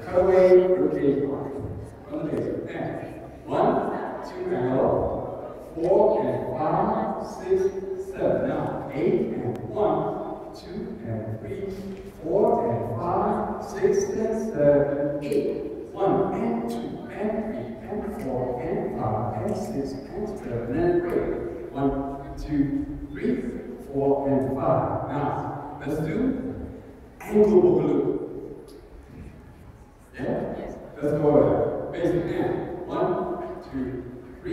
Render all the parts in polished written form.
Cutaway rotation mark. On the base. And 1, 2, and low. 4 and 5, 6, 7. Now 8 and 1, 2 and 3, 4 and 5, 6 and 7, 8. 1 and 2 and 3 and 4 and 5 and 6 and 7 and 8. 1, 2, 3, 4 and 5. Now let's do ankle boogaloo. Yeah? Yes. Let's go over there. Basic hand. 1, 2, 3,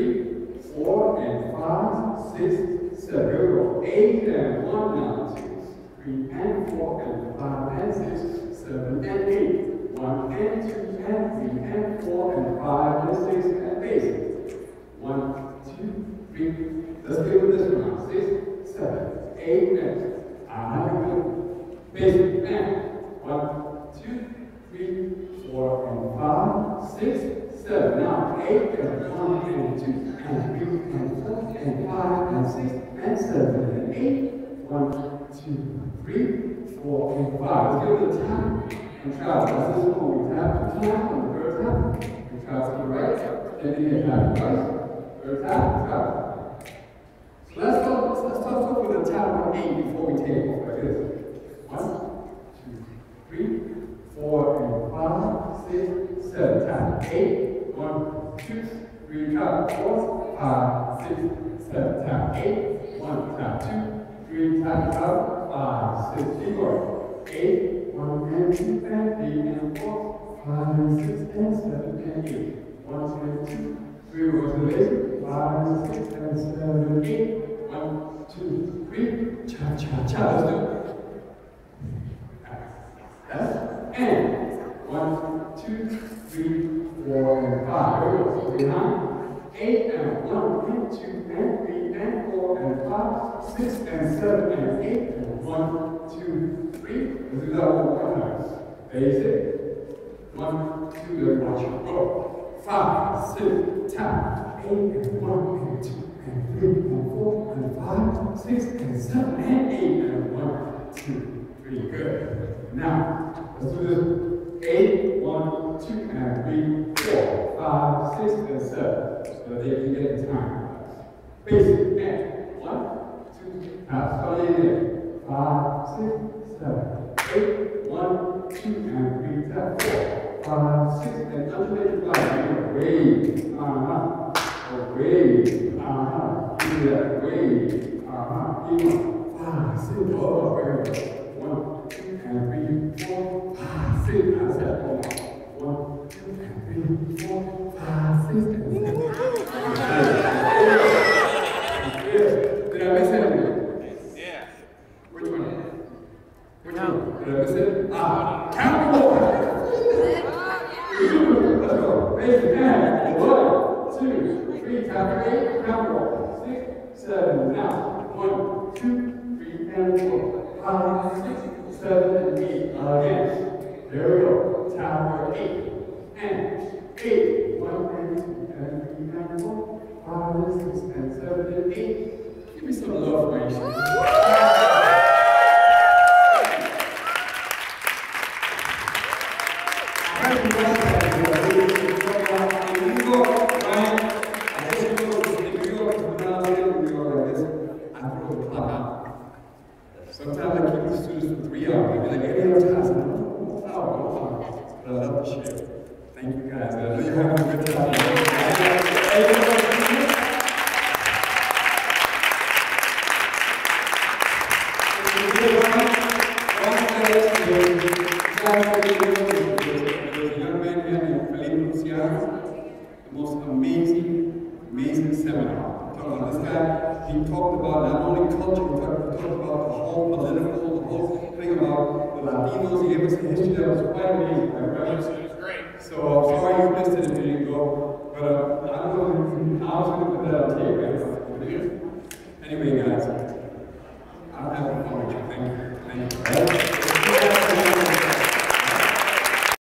4 and 5, 6, 7. Here we go. 8 and 1 now. 2, 3 and 4 and 5 and 6, 7 and 8. 1 and 2 and 3 and 4 and 5 and 6 and basic. 1, 2, 3. Let's deal with this one now. 6, 7, 8 and basic hand. 1, 2, 3, 4 and 5, 6, 7. Now 8 and 1 and 2 and 3 and 4 and 5 and 6 and 7 and 8. 1, 2, 3, 4 and 5. Let's give it a time and try. That's this one. We tap to tap on the first tap. We try to the right. Then you get tap twice. First tap, tap. So let's start off with a tap on 8 before we take off like this. 1, 2, 3, 4 and 5, 6, 7. Tap 8. 1, 2, 3, tap 4, 5, 6, 7. Tap 8. 1, tap 2, 3, tap 5, 6. Keep going. 8, 1 and 2 and 3 and 4, 5 and 6 and 7 and 8. 1 and 2, 3 go to the base. 5 and 6 and 7 and 8. 1, 2, 3. Cha cha cha. Let's do it. That's and 1, 2, 3, 4 and 5. Here we go. So behind 8 and 1 and 2 and 3 and 4 and 5, 6 and 7 and 8 and 1, 2, 3. Let's do that one more time. Basic. 1, 2, let's watch it. Go. 5, 6, tap. 8 and 1 and 2 and 3 and 4 and 5, 6 and 7 and 8 and 1, 2, 3. Good. Now, let's do this. 8, 1, 2 and 3, 4, 5, 6 and 7. So that they can get the time. Basic. And 1, 2, tap. Start in there. 5, 6, 7, 8, 1, 2 and 3, tap 4, 5, 6, and alternate fly. Wave. Wave. Do that. Wave. 5, 6, oh, very good. 1, 2 and 3, 4, 5, 6, and 7. 1, 2 and 3, 4, 5, 6, and 7. Did I miss anything? Yeah. Which one? Which one? Did I miss it? Count more. Let's go. Basic hand. 1, 2, 3, tap 8, count more. 6, 7. Now 1, 2, 3, and 4, 5, 6, 7, and 8. Again. There we go. Tap 8. And 8. 1 and 2 and 3 and 4, 5 and 6 and 7 and 8. Give me some love, man. Sometimes I keep the students for 3 hours. Maybe like 8 hours. But I love to share. Thank you guys. I know you're having a good time. The most amazing seminar. This guy, he talked about not only culture, he talked about the whole political, the whole thing about the Latinos. He gave us a history that was quite amazing. Right? It was great. So I'm sorry you missed it if you didn't go. But I don't know, I was going to put that on tape. Right? Anyway, guys.